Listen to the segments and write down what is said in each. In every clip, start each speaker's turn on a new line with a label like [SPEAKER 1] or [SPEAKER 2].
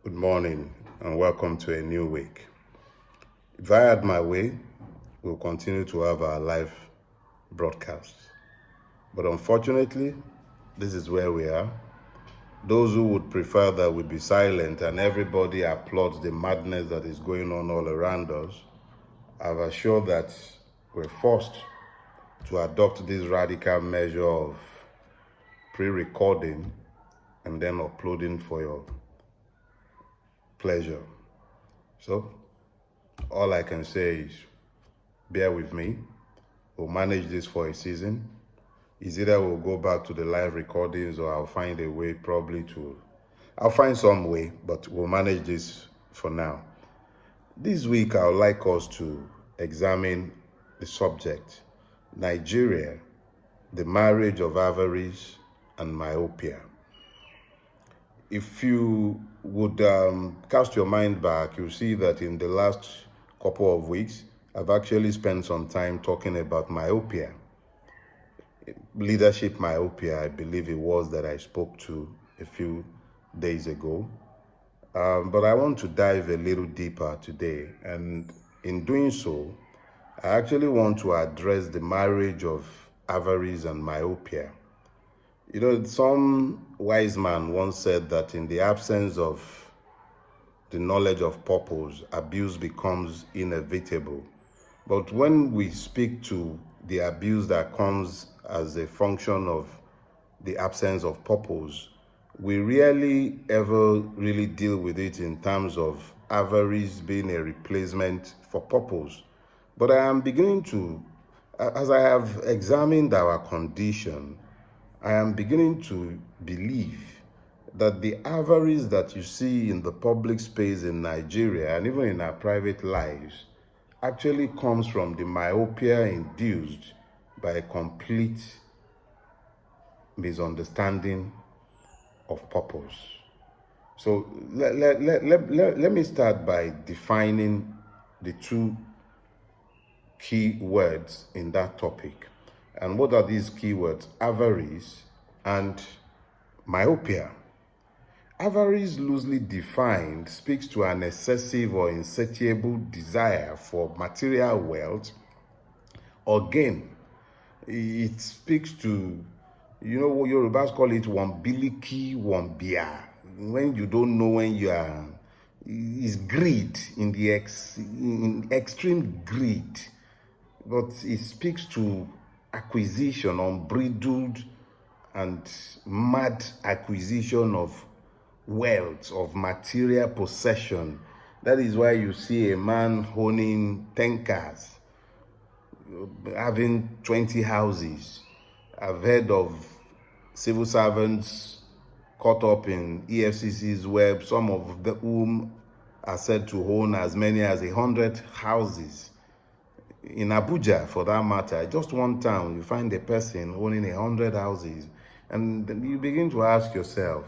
[SPEAKER 1] Good morning and welcome to a new week. If I had my way, we'll continue to have our live broadcasts. But unfortunately, this is where we are. Those who would prefer that we be silent and everybody applauds the madness that is going on all around us, I've assured that we're forced to adopt this radical measure of pre-recording and then uploading for your pleasure. So, all I can say is bear with me. We'll manage this for a season. It's either we'll go back to the live recordings or I'll find a way I'll find some way, but we'll manage this for now. This week, I would like us to examine the subject, Nigeria, the marriage of avarice and myopia. If you would cast your mind back, you'll see that in the last couple of weeks, I've actually spent some time talking about myopia. Leadership myopia, I believe it was, that I spoke to a few days ago. But I want to dive a little deeper today. And in doing so, I actually want to address the marriage of avarice and myopia. You know, some wise man once said that in the absence of the knowledge of purpose, abuse becomes inevitable. But when we speak to the abuse that comes as a function of the absence of purpose, we rarely ever really deal with it in terms of avarice being a replacement for purpose. But I am beginning to, as I have examined our condition, I am beginning to believe that the avarice that you see in the public space in Nigeria and even in our private lives actually comes from the myopia induced by a complete misunderstanding of purpose. So let me start by defining the two key words in that topic. And what are these keywords? Avarice and myopia. Avarice, loosely defined, speaks to an excessive or insatiable desire for material wealth or gain. It speaks to, what Yorubas call it, wambiliki wambia. When you don't know when you are, is greed in extreme greed. But it speaks to acquisition, unbridled and mad acquisition of wealth, of material possession. That is why you see a man owning 10 cars, having 20 houses. I've heard of civil servants caught up in EFCC's web, some of whom are said to own as many as 100 houses. In Abuja, for that matter, just one town, you find a person owning 100 houses. And then you begin to ask yourself,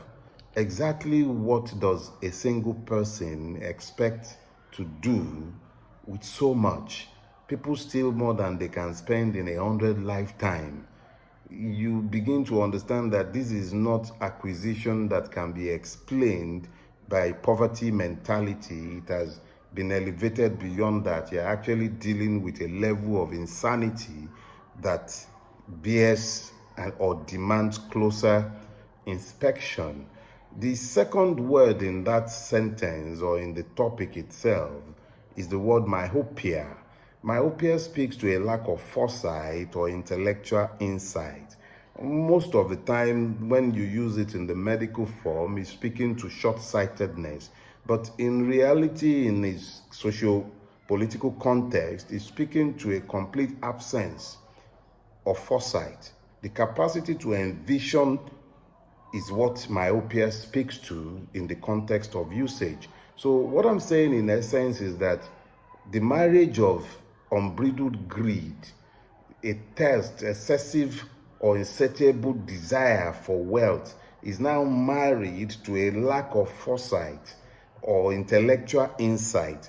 [SPEAKER 1] exactly what does a single person expect to do with so much? People steal more than they can spend in 100 lifetime. You begin to understand that this is not acquisition that can be explained by poverty mentality. It has been elevated beyond that. You're actually dealing with a level of insanity that bears or demands closer inspection. The second word in that sentence or in the topic itself is the word myopia. Myopia speaks to a lack of foresight or intellectual insight. Most of the time, when you use it in the medical form, it's speaking to short-sightedness. But in reality, in its socio-political context, it's speaking to a complete absence of foresight. The capacity to envision is what myopia speaks to in the context of usage. So what I'm saying in essence is that the marriage of unbridled greed, a thirst, excessive or insatiable desire for wealth, is now married to a lack of foresight or intellectual insight.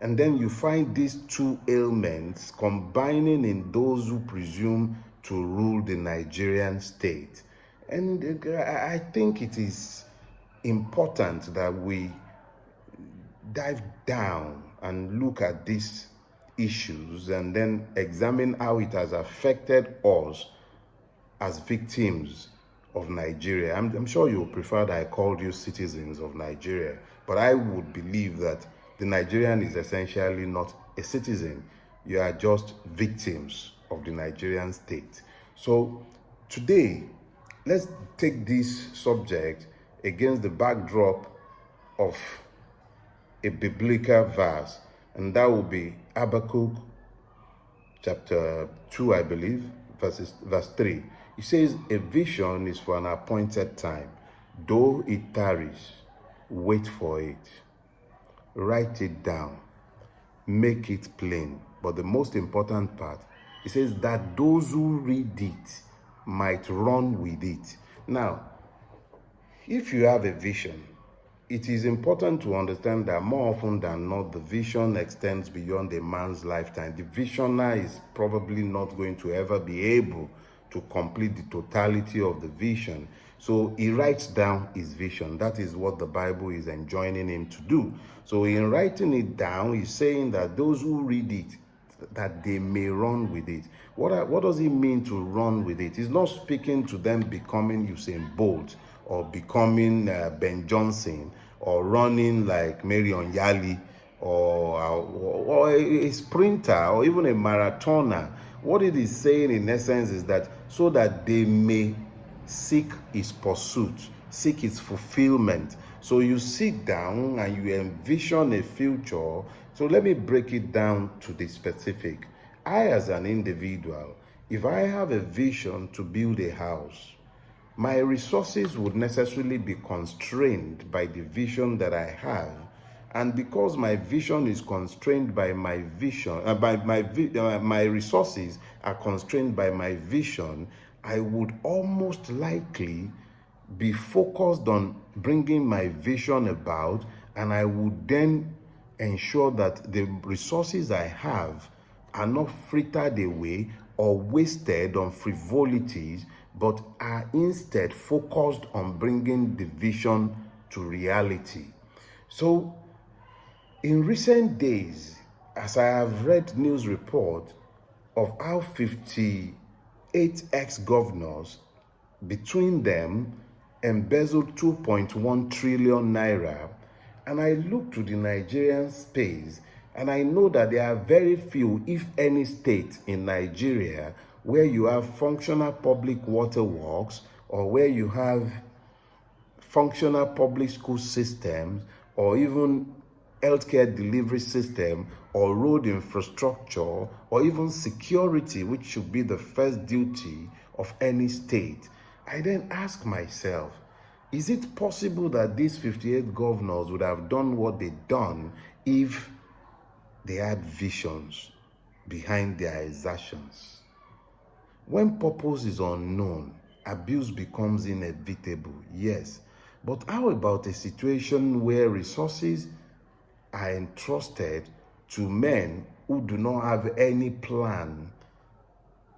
[SPEAKER 1] And then you find these two ailments combining in those who presume to rule the Nigerian state. And I think it is important that we dive down and look at these issues and then examine how it has affected us as victims of Nigeria. I'm sure you prefer that I called you citizens of Nigeria, but I would believe that the Nigerian is essentially not a citizen. You are just victims of the Nigerian state. So today, let's take this subject against the backdrop of a biblical verse, and that will be Habakkuk chapter 2, I believe, verse 3. It says, a vision is for an appointed time. Though it tarries, wait for it. Write it down. Make it plain. But the most important part, it says that those who read it might run with it. Now, if you have a vision, it is important to understand that more often than not, the vision extends beyond a man's lifetime. The visioner is probably not going to ever be able to complete the totality of the vision. So he writes down his vision. That is what the Bible is enjoining him to do. So in writing it down, he's saying that those who read it, that they may run with it. What does it mean to run with it? He's not speaking to them becoming Usain Bolt or becoming Ben Johnson or running like Marion Yali or a sprinter or even a marathoner. What it is saying in essence is that so that they may seek his pursuit, seek his fulfillment. So you sit down and you envision a future. So let me break it down to the specific. I, as an individual, if I have a vision to build a house, my resources would necessarily be constrained by the vision that I have. And because my vision is constrained by my vision, my resources are constrained by my vision, I would almost likely be focused on bringing my vision about, and I would then ensure that the resources I have are not frittered away or wasted on frivolities, but are instead focused on bringing the vision to reality. So, in recent days, as I have read news reports of how 58 ex-governors, between them, embezzled 2.1 trillion naira, and I look to the Nigerian space, and I know that there are very few, if any, states in Nigeria where you have functional public water works or where you have functional public school systems or even healthcare delivery system or road infrastructure or even security, which should be the first duty of any state. I then ask myself, is it possible that these 58 governors would have done what they've done if they had visions behind their exertions? When purpose is unknown, abuse becomes inevitable, yes. But how about a situation where resources are entrusted to men who do not have any plan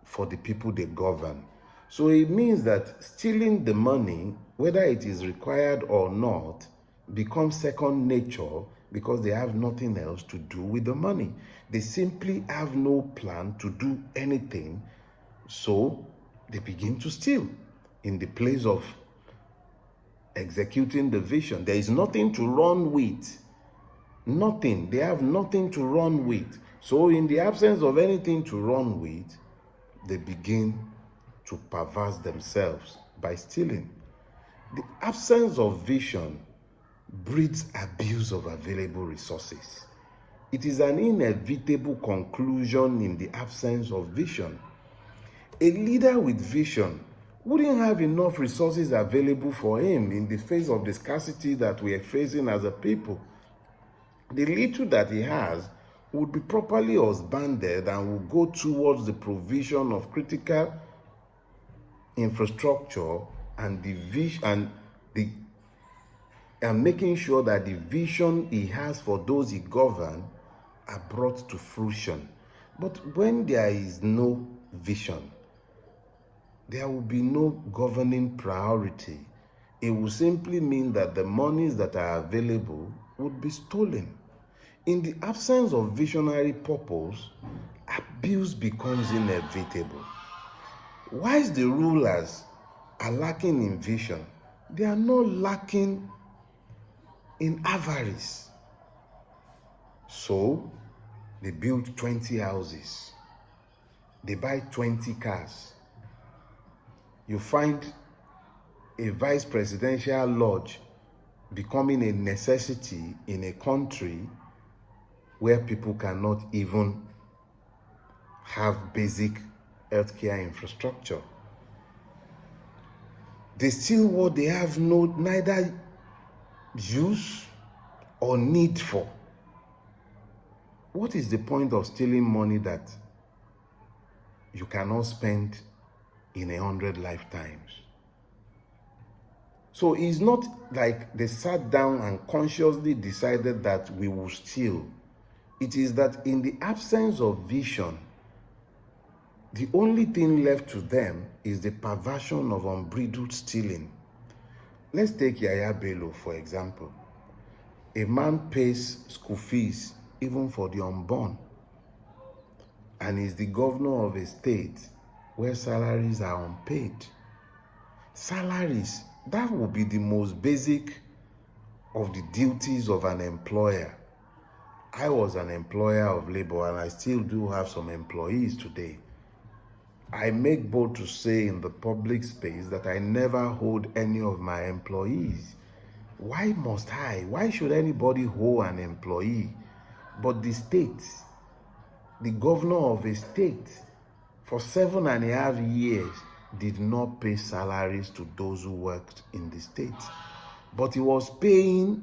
[SPEAKER 1] for the people they govern? So it means that stealing the money, whether it is required or not, becomes second nature because they have nothing else to do with the money. They simply have no plan to do anything, so they begin to steal in the place of executing the vision. There is nothing to run with. Nothing. They have nothing to run with. So in the absence of anything to run with, they begin to perverse themselves by stealing. The absence of vision breeds abuse of available resources. It is an inevitable conclusion in the absence of vision. A leader with vision wouldn't have enough resources available for him in the face of the scarcity that we are facing as a people. The little that he has would be properly husbanded and will go towards the provision of critical infrastructure and the vision and making sure that the vision he has for those he governs are brought to fruition. But when there is no vision, there will be no governing priority. It will simply mean that the monies that are available would be stolen. In the absence of visionary purpose, abuse becomes inevitable. Whilst the rulers are lacking in vision, they are not lacking in avarice. So, they build 20 houses. They buy 20 cars. You find a vice presidential lodge becoming a necessity in a country where people cannot even have basic healthcare infrastructure. They steal what they have neither use or need for. What is the point of stealing money that you cannot spend in 100 lifetimes? So it's not like they sat down and consciously decided that we will steal. It is that in the absence of vision, the only thing left to them is the perversion of unbridled stealing. Let's take Yaya Bello, for example. A man pays school fees even for the unborn, and is the governor of a state where salaries are unpaid. Salaries, that would be the most basic of the duties of an employer. I was an employer of labor, and I still do have some employees today. I make bold to say in the public space that I never hold any of my employees. Why must I? Why should anybody hold an employee? But the state, the governor of a state, for 7.5 years, did not pay salaries to those who worked in the state. But he was paying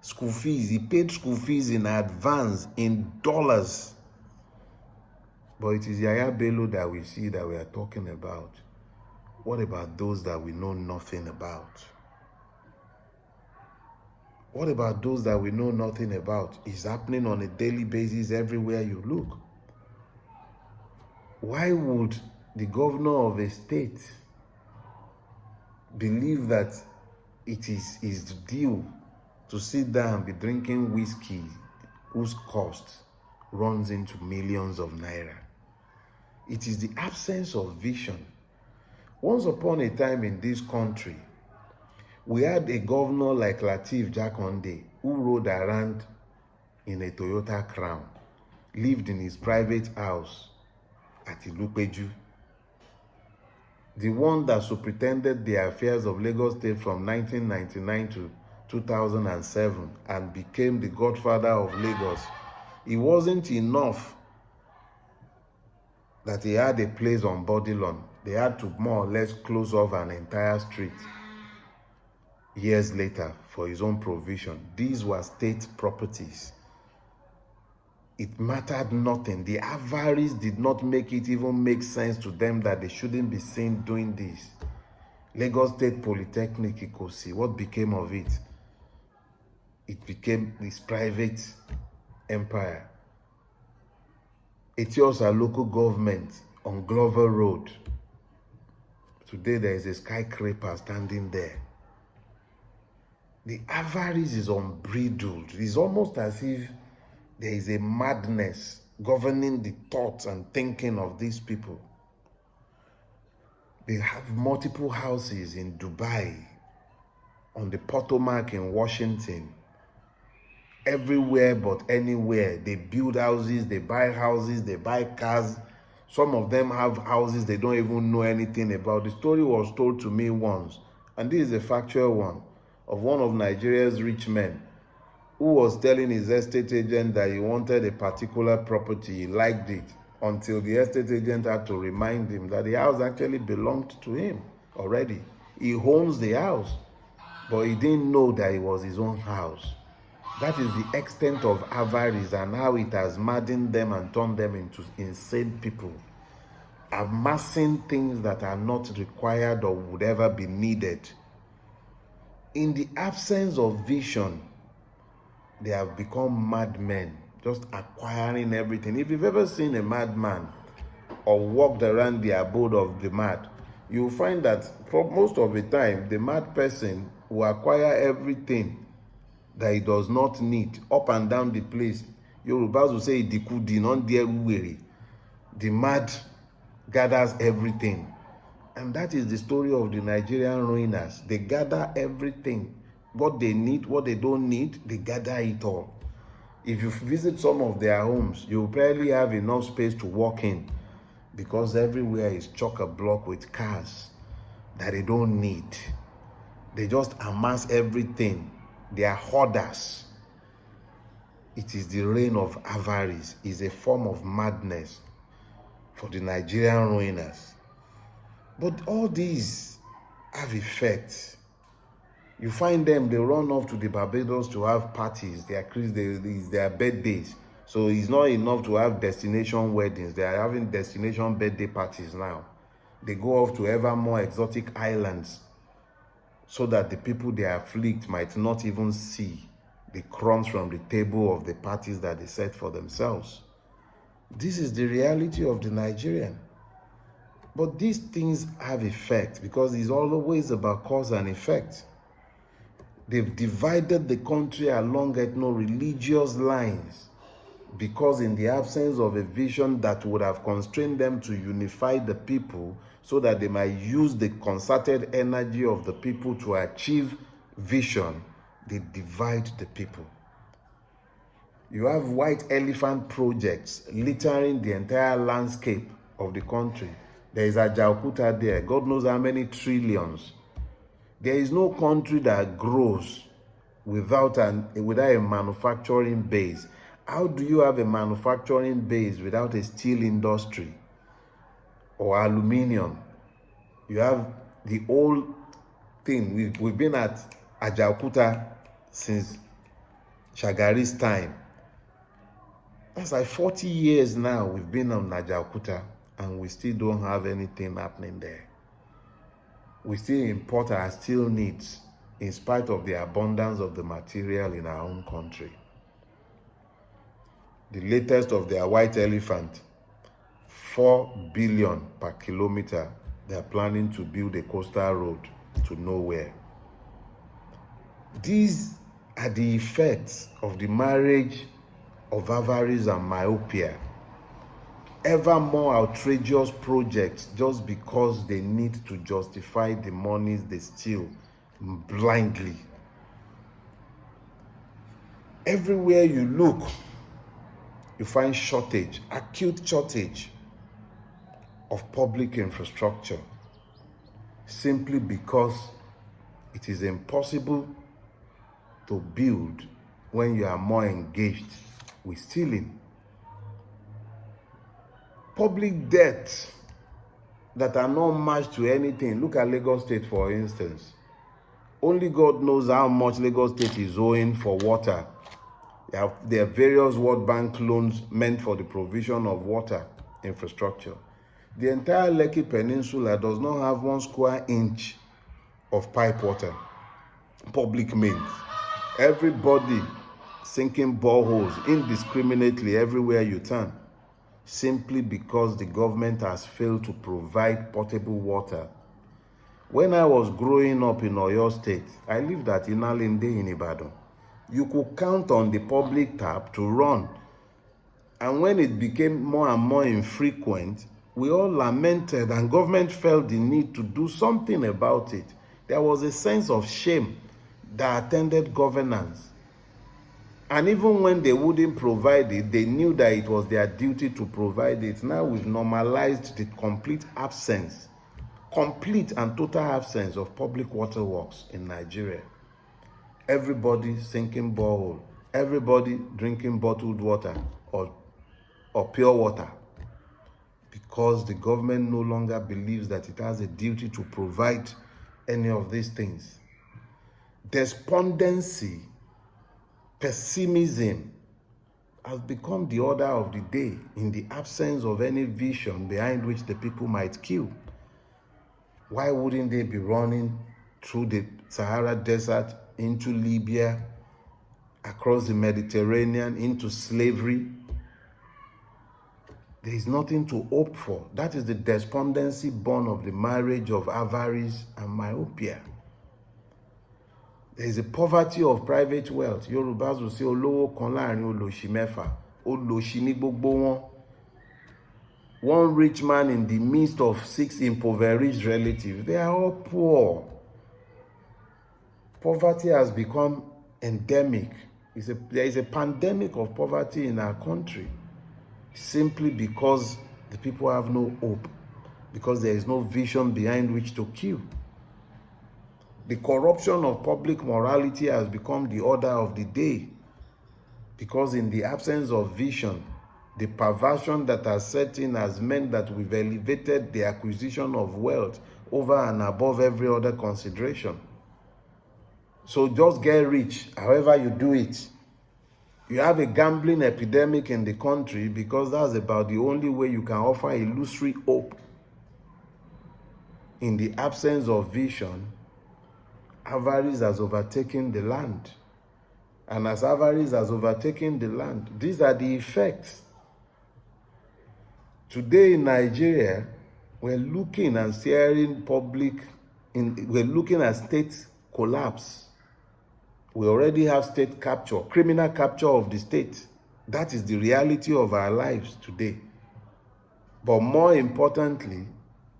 [SPEAKER 1] school fees. He paid school fees in advance in dollars. But it is Yaya Bello that we see that we are talking about. What about those that we know nothing about? What about those that we know nothing about? It's happening on a daily basis everywhere you look. Why would the governor of a state believe that it is his due to sit down and be drinking whiskey whose cost runs into millions of naira? It is the absence of vision. Once upon a time in this country, we had a governor like Lateef Jakonde who rode around in a Toyota Crown, lived in his private house at Ilupeju. The one that superintended the affairs of Lagos State from 1999 to 2007 and became the godfather of Lagos. It wasn't enough that he had a place on Bodilon. They had to more or less close off an entire street years later for his own provision. These were state properties. It mattered nothing. The avarice did not make it even make sense to them that they shouldn't be seen doing this. Lagos State Polytechnic, Ikosi, what became of it? It became this private empire. Etiosa local government on Glover Road. Today there is a skyscraper standing there. The avarice is unbridled. It's almost as if there is a madness governing the thoughts and thinking of these people. They have multiple houses in Dubai, on the Potomac in Washington, everywhere but anywhere. They build houses, they buy houses, they buy cars. Some of them have houses they don't even know anything about. The story was told to me once, and this is a factual one, of one of Nigeria's rich men who was telling his estate agent that he wanted a particular property. He liked it until the estate agent had to remind him that the house actually belonged to him already. He owns the house, but he didn't know that it was his own house. That is the extent of avarice and how it has maddened them and turned them into insane people, amassing things that are not required or would ever be needed. In the absence of vision, they have become madmen, just acquiring everything. If you've ever seen a madman or walked around the abode of the mad, you'll find that for most of the time, the mad person will acquire everything that he does not need up and down the place. Yorubas will say idikudi, non deruwere. The mad gathers everything. And that is the story of the Nigerian ruiners. They gather everything. What they need, what they don't need, they gather it all. If you visit some of their homes, you will barely have enough space to walk in because everywhere is chock-a-block with cars that they don't need. They just amass everything. They are hoarders. It is the reign of avarice. It's a form of madness for the Nigerian ruiners. But all these have effects. You find them, they run off to the Barbados to have parties, their birthdays. So it's not enough to have destination weddings. They are having destination birthday parties now. They go off to ever more exotic islands so that the people they afflict might not even see the crumbs from the table of the parties that they set for themselves. This is the reality of the Nigerian. But these things have effect because it's always about cause and effect. They've divided the country along ethno-religious lines because in the absence of a vision that would have constrained them to unify the people so that they might use the concerted energy of the people to achieve vision, they divide the people. You have white elephant projects littering the entire landscape of the country. There is Ajaokuta there, God knows how many trillions. There is no country that grows without a manufacturing base. How do you have a manufacturing base without a steel industry or aluminium? You have the old thing. We've been at Ajaokuta since Shagari's time. That's like 40 years now we've been on Ajaokuta and we still don't have anything happening there. We still import our steel needs in spite of the abundance of the material in our own country. The latest of their white elephant, 4 billion per kilometer. They are planning to build a coastal road to nowhere. These are the effects of the marriage of avarice and myopia. Ever more outrageous projects just because they need to justify the monies they steal blindly. Everywhere you look, you find shortage, acute shortage of public infrastructure simply because it is impossible to build when you are more engaged with stealing. Public debts that are not matched to anything. Look at Lagos State, for instance. Only God knows how much Lagos State is owing for water. There are various World Bank loans meant for the provision of water infrastructure. The entire Lekki Peninsula does not have 1 square inch of pipe water, public mains. Everybody sinking boreholes indiscriminately everywhere you turn, simply because the government has failed to provide potable water. When I was growing up in Oyo State, I lived at Inalinde in Ibadan. You could count on the public tap to run. And when it became more and more infrequent, we all lamented and government felt the need to do something about it. There was a sense of shame that attended governance. And even when they wouldn't provide it, they knew that it was their duty to provide it. Now we've normalized the complete and total absence of public water works in Nigeria. Everybody sinking borehole, everybody drinking bottled water or pure water, because the government no longer believes that it has a duty to provide any of these things. Despondency, pessimism has become the order of the day in the absence of any vision behind which the people might queue. Why wouldn't they be running through the Sahara Desert into Libya, across the Mediterranean, into slavery? There is nothing to hope for. That is the despondency born of the marriage of avarice and myopia. There is a poverty of private wealth. Yorubas will say, olówó kan láàrin olòṣì mẹ́fà. Olòṣì ní gbogbo wọn. One rich man in the midst of 6 impoverished relatives. They are all poor. Poverty has become endemic. There is a pandemic of poverty in our country simply because the people have no hope, because there is no vision behind which to kill. The corruption of public morality has become the order of the day, because in the absence of vision, the perversion that has set in has meant that we've elevated the acquisition of wealth over and above every other consideration. So just get rich, however you do it. You have a gambling epidemic in the country because that's about the only way you can offer illusory hope. In the absence of vision, avarice has overtaken the land. And as avarice has overtaken the land, these are the effects. Today in Nigeria, we're looking and steering we're looking at state collapse. We already have state capture, criminal capture of the state. That is the reality of our lives today. But more importantly,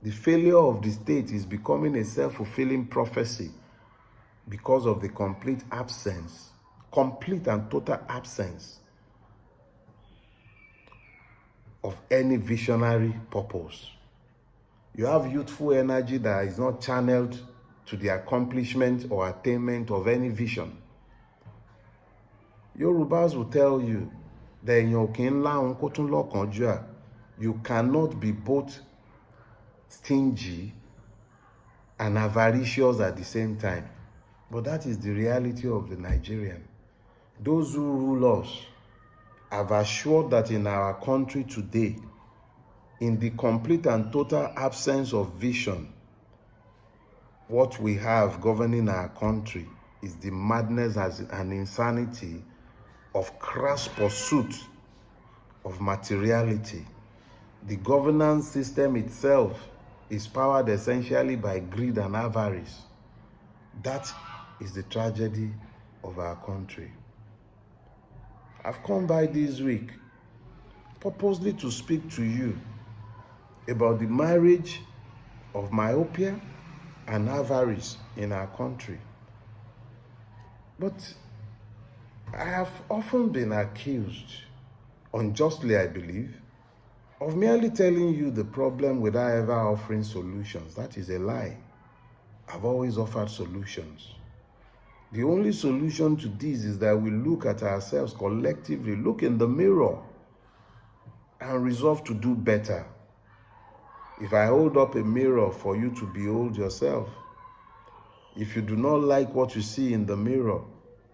[SPEAKER 1] the failure of the state is becoming a self-fulfilling prophecy because of the complete and total absence of any visionary purpose. You have youthful energy that is not channeled to the accomplishment or attainment of any vision. Yorubas will tell you that you cannot be both stingy and avaricious at the same time. But that is the reality of the Nigerian. Those who rule us have assured that in our country today, in the complete and total absence of vision, what we have governing our country is the madness and insanity of crass pursuit of materiality. The governance system itself is powered essentially by greed and avarice. That is the tragedy of our country. I've come by this week purposely to speak to you about the marriage of myopia and avarice in our country. But I have often been accused, unjustly I believe, of merely telling you the problem without ever offering solutions. That is a lie. I've always offered solutions. The only solution to this is that we look at ourselves collectively, look in the mirror, and resolve to do better. If I hold up a mirror for you to behold yourself, if you do not like what you see in the mirror,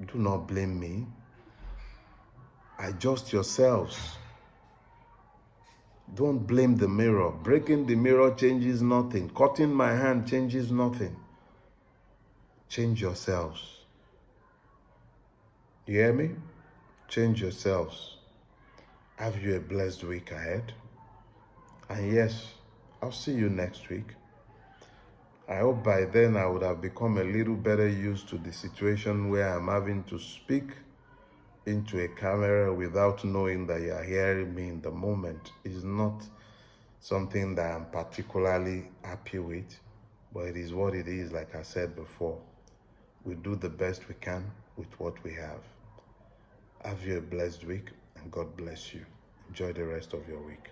[SPEAKER 1] do not blame me. Adjust yourselves. Don't blame the mirror. Breaking the mirror changes nothing. Cutting my hand changes nothing. Change yourselves. You hear me? Change yourselves. Have you a blessed week ahead. And yes, I'll see you next week. I hope by then I would have become a little better used to the situation where I'm having to speak into a camera without knowing that you're hearing me in the moment. It's not something that I'm particularly happy with, but it is what it is, like I said before. We do the best we can with what we have. Have you a blessed week, and God bless you. Enjoy the rest of your week.